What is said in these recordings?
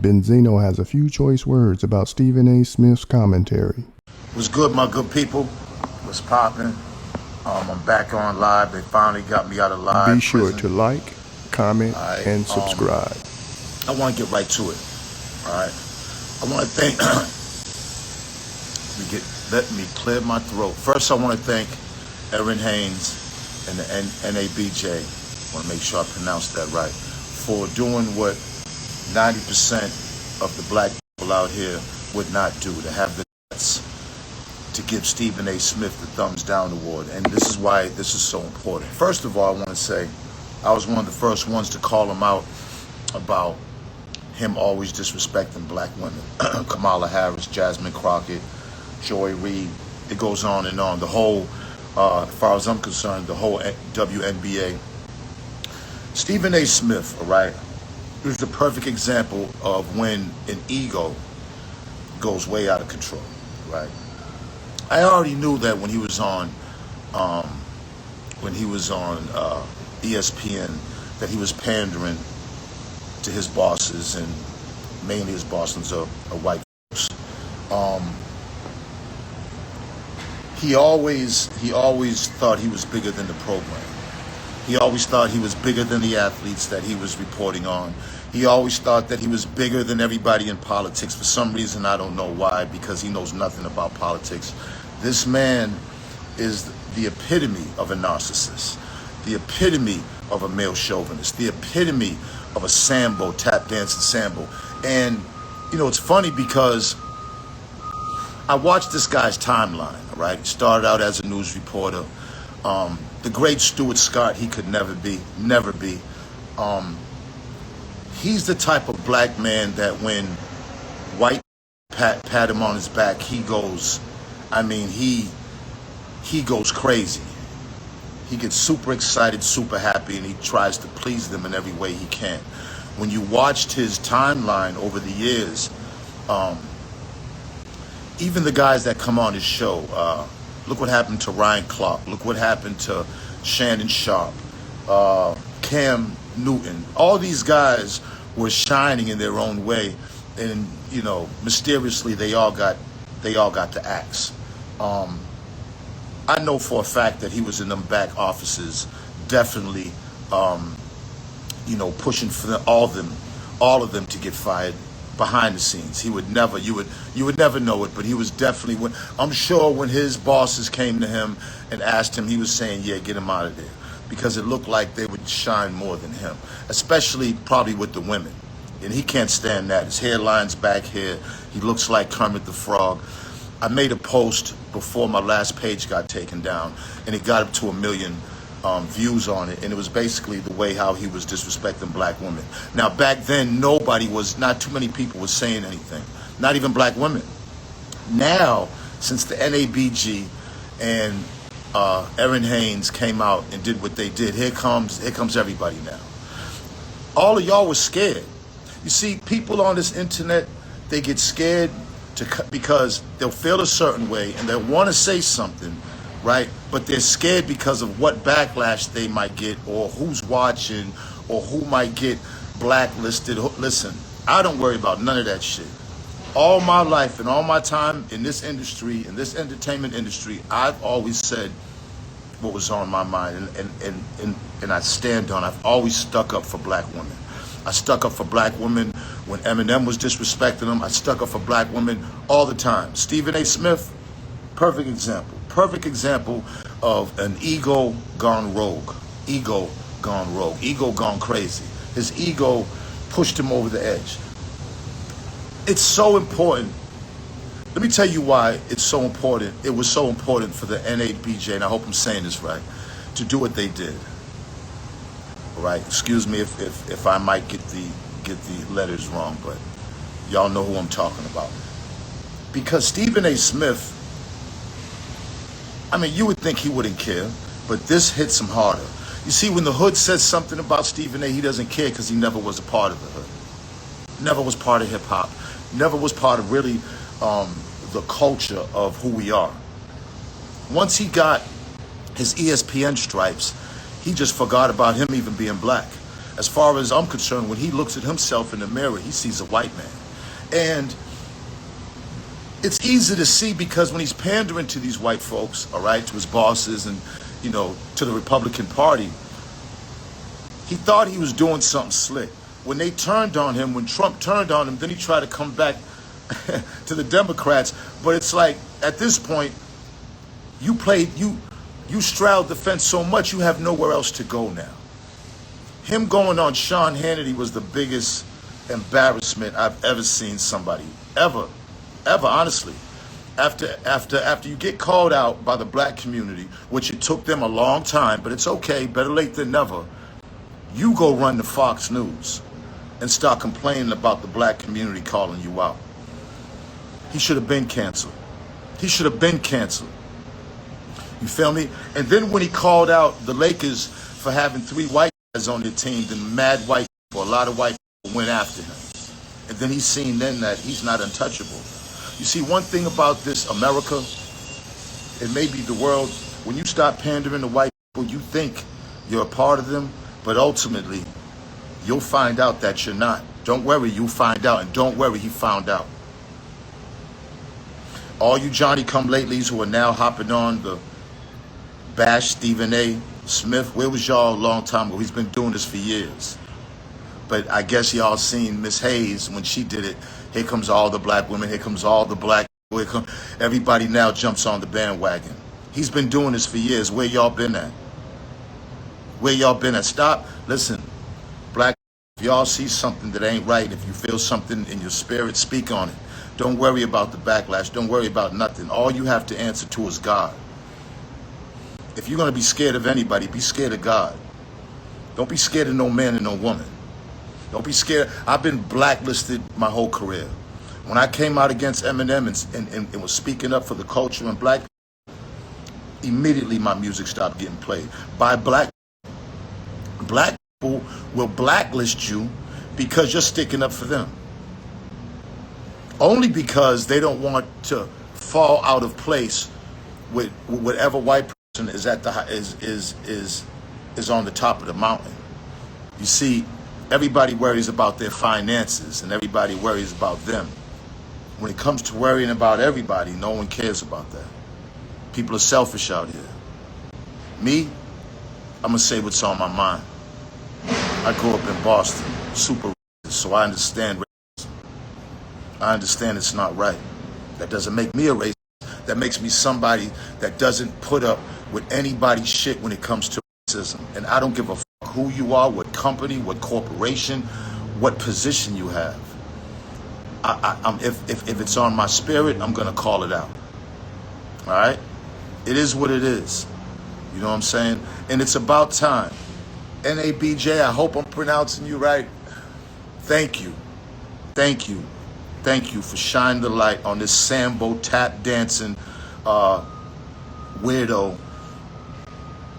Benzino has a few choice words about Stephen A. Smith's commentary. What's good, my good people? What's poppin'? I'm back on live. They finally got me out of live. Be sure to like, comment, and subscribe. I want to get right to it. All right. I want to thank. Let me clear my throat. First, I want to thank Erin Haynes and the NABJ. I want to make sure I pronounce that right, for doing what 90% of the black people out here would not do, to have the guts to give Stephen A. Smith the thumbs down award. And this is why this is so important. First of all, I want to say I was one of the first ones to call him out about him always disrespecting black women. Kamala Harris, Jasmine Crockett, Joy Reid, it goes on and on. The whole, as far as I'm concerned, the whole WNBA. Stephen A. Smith, all right, is the perfect example of when an ego goes way out of control, right? I already knew that when he was on ESPN, that he was pandering to his bosses, and mainly his bosses are white folks. He always thought he was bigger than the program. He always thought he was bigger than the athletes that he was reporting on. He always thought that he was bigger than everybody in politics. For some reason, I don't know why, because he knows nothing about politics. This man is the epitome of a narcissist, the epitome of a male chauvinist, the epitome of a Sambo, tap dancing Sambo. And, you know, it's funny because I watched this guy's timeline, all right? He started out as a news reporter. The great Stuart Scott, he could never be. He's the type of black man that when white pat him on his back, he goes, he goes crazy. He gets super excited, super happy, and he tries to please them in every way he can. When you watched his timeline over the years, even the guys that come on his show, look what happened to Ryan Clark. Look what happened to Shannon Sharp, Cam Newton. All these guys were shining in their own way, and you know, mysteriously they all got the axe. I know for a fact that he was in them back offices, definitely, pushing for all of them to get fired behind the scenes. He would never, you would never know it, but he was definitely, I'm sure when his bosses came to him and asked him, he was saying, yeah, get him out of there, because it looked like they would shine more than him, especially probably with the women. And he can't stand that. His hairline's back here. He looks like Kermit the Frog. I made a post before my last page got taken down, and it got up to 1 million views on it, and it was basically the way how he was disrespecting black women. Now, back then, not too many people were saying anything, not even black women. Now, since the NABG and Erin Haynes came out and did what they did, here comes everybody now. All of y'all were scared. You see, people on this internet, they get scared because they'll feel a certain way and they'll want to say something, right? But they're scared because of what backlash they might get, or who's watching, or who might get blacklisted. Listen, I don't worry about none of that shit. All my life and all my time in this industry, in this entertainment industry, I've always said what was on my mind, and I stand on. I've always stuck up for black women. I stuck up for black women when Eminem was disrespecting them. I stuck up for black women all the time. Stephen A. Smith, perfect example of an ego gone rogue, ego gone crazy. His ego pushed him over the edge. It's so important. Let me tell you why it's so important. It was so important for the NABJ, and I hope I'm saying this right, to do what they did. All right, excuse me if I might get the letters wrong, but y'all know who I'm talking about. Because Stephen A. Smith, you would think he wouldn't care, but this hits him harder. You see, when the hood says something about Stephen A., he doesn't care because he never was a part of the hood. Never was part of hip hop. Never was part of really the culture of who we are. Once he got his ESPN stripes, he just forgot about him even being black. As far as I'm concerned, when he looks at himself in the mirror, he sees a white man. And it's easy to see because when he's pandering to these white folks, all right, to his bosses and, to the Republican Party, he thought he was doing something slick. When they turned on him, when Trump turned on him, then he tried to come back to the Democrats. But it's like, at this point, you straddled the fence so much, you have nowhere else to go now. Him going on Sean Hannity was the biggest embarrassment I've ever seen somebody, ever, honestly. After you get called out by the black community, which it took them a long time, but it's okay, better late than never, you go run to Fox News and start complaining about the black community calling you out. He should have been canceled. He should have been canceled. You feel me? And then when he called out the Lakers for having 3 white guys on their team, then mad white people, a lot of white people went after him. And then he's seen then that he's not untouchable. You see, one thing about this America, it may be the world, when you start pandering to white people, you think you're a part of them, but ultimately, you'll find out that you're not. Don't worry, you'll find out, and don't worry, he found out. All you Johnny-come-latelys who are now hopping on the bash Stephen A. Smith, where was y'all a long time ago? He's been doing this for years. But I guess y'all seen Miss Hayes when she did it. Here comes all the black women. Here comes all the black people. Everybody now jumps on the bandwagon. He's been doing this for years. Where y'all been at? Where y'all been at? Stop. Listen, black, if y'all see something that ain't right, if you feel something in your spirit, speak on it. Don't worry about the backlash. Don't worry about nothing. All you have to answer to is God. If you're going to be scared of anybody, be scared of God. Don't be scared of no man and no woman. Don't be scared. I've been blacklisted my whole career. When I came out against Eminem and was speaking up for the culture and black people, immediately my music stopped getting played by black people. Black people will blacklist you because you're sticking up for them. Only because they don't want to fall out of place with whatever white person is at the is on the top of the mountain. You see, everybody worries about their finances and everybody worries about them. When it comes to worrying about everybody, no one cares about that. People are selfish out here. Me, I'm gonna say what's on my mind. I grew up in Boston, super racist, so I understand racism. I understand it's not right. That doesn't make me a racist. That makes me somebody that doesn't put up with anybody's shit when it comes to racism. And I don't give a fuck who you are, what company, what corporation, what position you have. If it's on my spirit, I'm gonna call it out. All right? It is what it is. You know what I'm saying? And it's about time. NABJ, I hope I'm pronouncing you right. Thank you. Thank you. Thank you for shining the light on this Sambo tap dancing weirdo,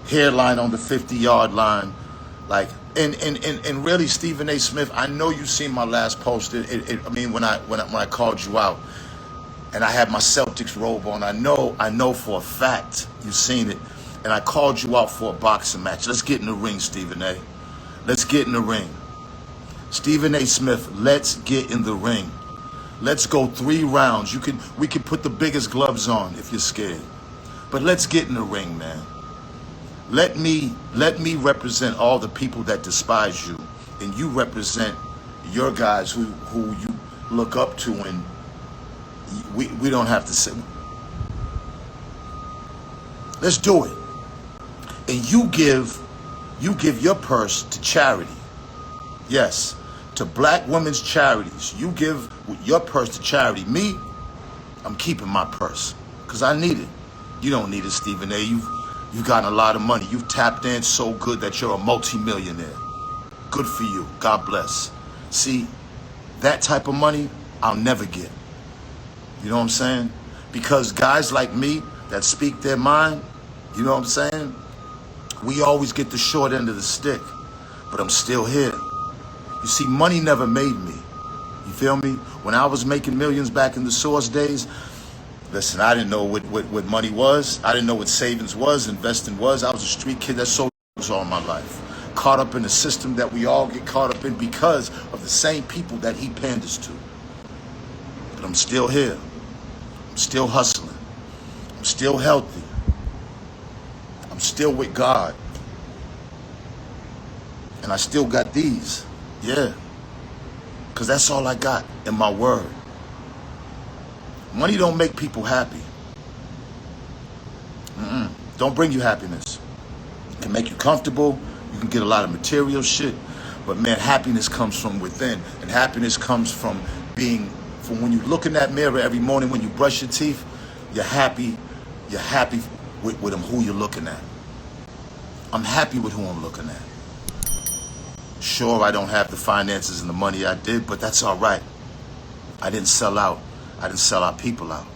hairline on the 50-yard line. Like, and really, Stephen A. Smith, I know you've seen my last post. I mean, when I called you out and I had my Celtics robe on, I know for a fact you've seen it. And I called you out for a boxing match. Let's get in the ring, Stephen A. Let's get in the ring. Stephen A. Smith, let's get in the ring. Let's go 3 rounds. We can put the biggest gloves on if you're scared. But let's get in the ring, man. Let me represent all the people that despise you, and you represent your guys who you look up to, and we don't have to say. Let's do it. And you give your purse to charity. Yes, to black women's charities. You give your purse to charity. Me, I'm keeping my purse because I need it. You don't need it, Stephen A. You've gotten a lot of money. You've tapped in so good that you're a multi-millionaire. Good for you. God bless. See, that type of money I'll never get. You know what I'm saying? Because guys like me that speak their mind, you know what I'm saying? We always get the short end of the stick, but I'm still here. You see, money never made me. You feel me? When I was making millions back in the Source days, listen, I didn't know what money was. I didn't know what savings was, investing was. I was a street kid that sold drugs all my life. caught up in the system that we all get caught up in because of the same people that he panders to. But I'm still here. I'm still hustling. I'm still healthy. I'm still with God. And I still got these. Yeah. Because that's all I got in my word. Money don't make people happy. Don't bring you happiness. It can make you comfortable. You can get a lot of material shit. But man, happiness comes from within. And happiness comes from when you look in that mirror every morning when you brush your teeth, you're happy. You're happy with who you're looking at. I'm happy with who I'm looking at. Sure, I don't have the finances and the money I did, but that's all right. I didn't sell out. I didn't sell our people out.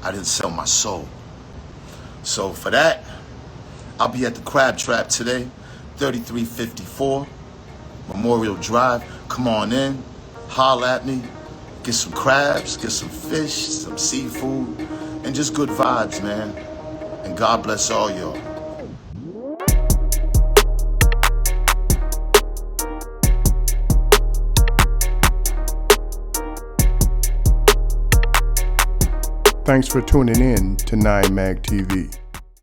I didn't sell my soul. So for that, I'll be at the Crab Trap today, 3354 Memorial Drive. Come on in, holler at me, get some crabs, get some fish, some seafood, and just good vibes, man. And God bless all y'all. Thanks for tuning in to 9 Mag TV.